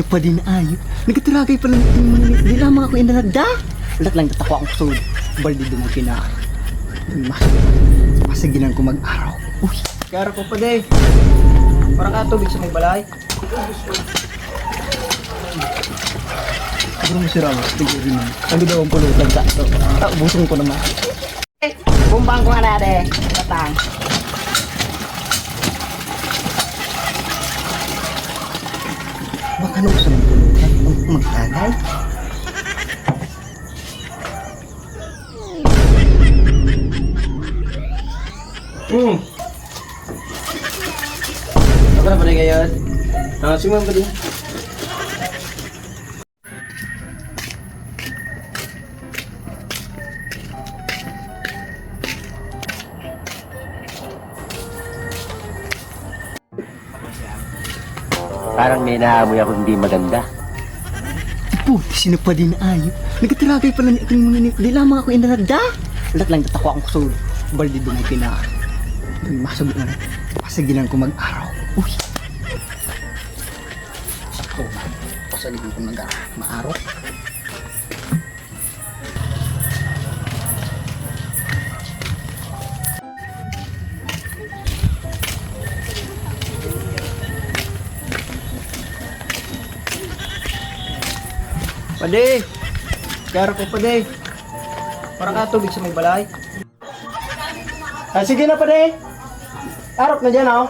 sino pa din ay. Nagatiragay pa lang di lamang ako inanagda. Ulat lang tatako akong kusod. Baldi doon ang kina. Masaginan ko mag-araw. Uy, kaya ko pa day. Parang ka tubig sa may balay. Siguro masira mo. Tigil rin mo. Ano daw ang pulutan sa ito? Busong ko naman. Bumbang ko nga na de. Tatang. Baka nung sa mga pulutan ang magtagay. Apa na pala ngayon? Simulan ko din. Parang may naamoy ako hindi maganda. Puti, sino pa din ay. Nagatiragay pa lang aking mga nip. Di lamang ako inanagda. Ulat lang tatako akong kusod. Baldi doon ang kina. Masaginan ko mag-araw. Uy. Sakto na. Masaginan ko mag-araw. Pade! Kaya ko pade. Parang ka tubig sa may balay. Sige na pade. Arap na dyan ako.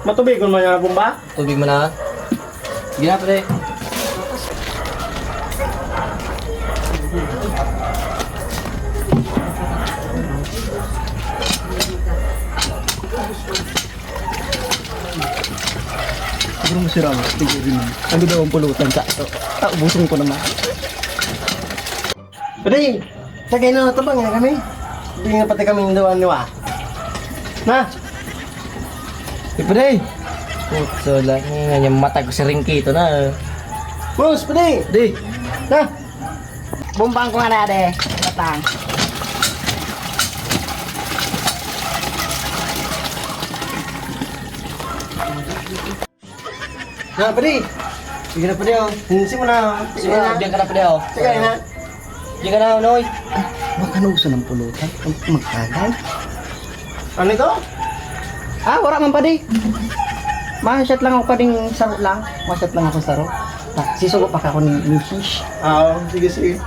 Matubig kung man yung bumba. Tubig mo na. Sige na pala. Siguro masira mo. Tigil rin mo. Ano daw ang pulutan sa ito? Busong ko naman. Pwede, sagay na natabang nga kami. Hindi nga pati kami nawan niwa. Na! Pwede! Puto lang nga yung mata ko si Ringkito na. Bus, pwede! Di! Na! Bumbang ko nga na de. Tatang. Na, pwede! Sige na pwede oh. Hinsi mo na. Sige na. Diyan ka na pwede oh. Sige na. Diyan ka na, Noy. Baka nauso ng pulutan ang magtagay. Ano ito? Wala man pade. Masyat lang ako pading saro lang. Masyat lang ako saro. Sisugo pa ka ako ni fish. Sige, sige.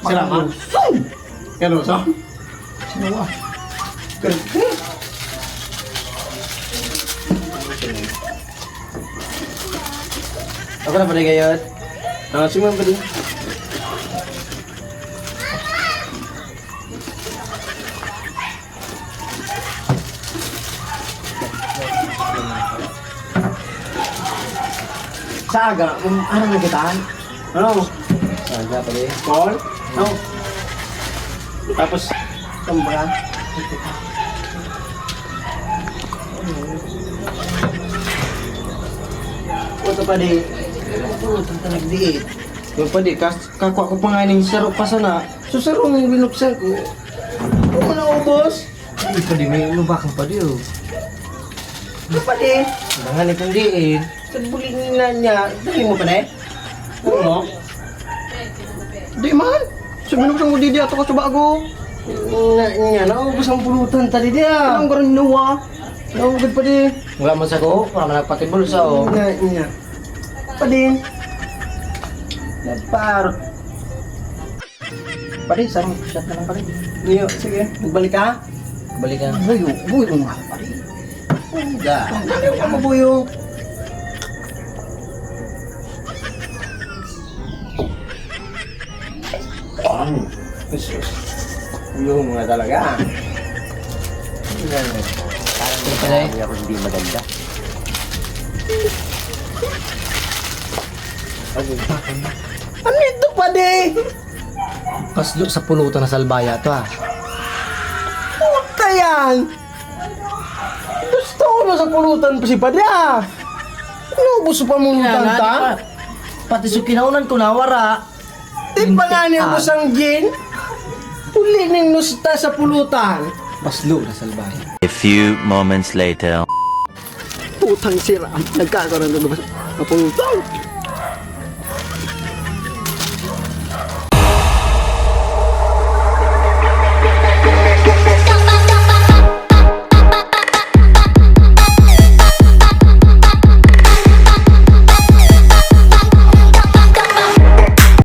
Sira ma? Kano sa? Sino Ako na pala ngayon. Simulan ko din. Saga, ano nagitaan? Ano? Saga pala eh. Paul? No. Tapos, saan ba yan? Ito pa di. Pulutan ka nagdiit. Yung pwede, kakuha ko pa nga ng saro pa sana. So saro ng binuksan ko. Ano mo na ubos? Ay, pwede, may lubakang pa diyo. Ito pa di. Bangan itong diin. Sa buling na niya, dali mo pa na eh? Ano mo? Di man. Sabi mo di ato ka sa bago. Nga, naubos ang pulutan tali diya. Anong garon nuwa? Naugod pa di. Wala man sa ko, wala man nagpatibol sa o. Nga. Pa di. Nagparot. Pa di, sarang shot na lang pa di. Niyo, sige, magbalik ka. Balik ka. Buyo nga pa di. Uga. Ano ka mabuyo? Buyo mo nga talaga. Parang may naamoy ako hindi maganda. Ano ito pa di? Kaslo sa pulutan na salbaya to ah. Puta yan! Gusto ko na sa pulutan pa si Padya. Ano, buso pa mong tanta? Pati sa kinaunan ko nawara. Di Di pa nga niya ubos ang gin. Uli ning nusta sa pulutan. Baslo na salbahe. A few moments later. Putang sira. Nagkakaroon ng mapulutang.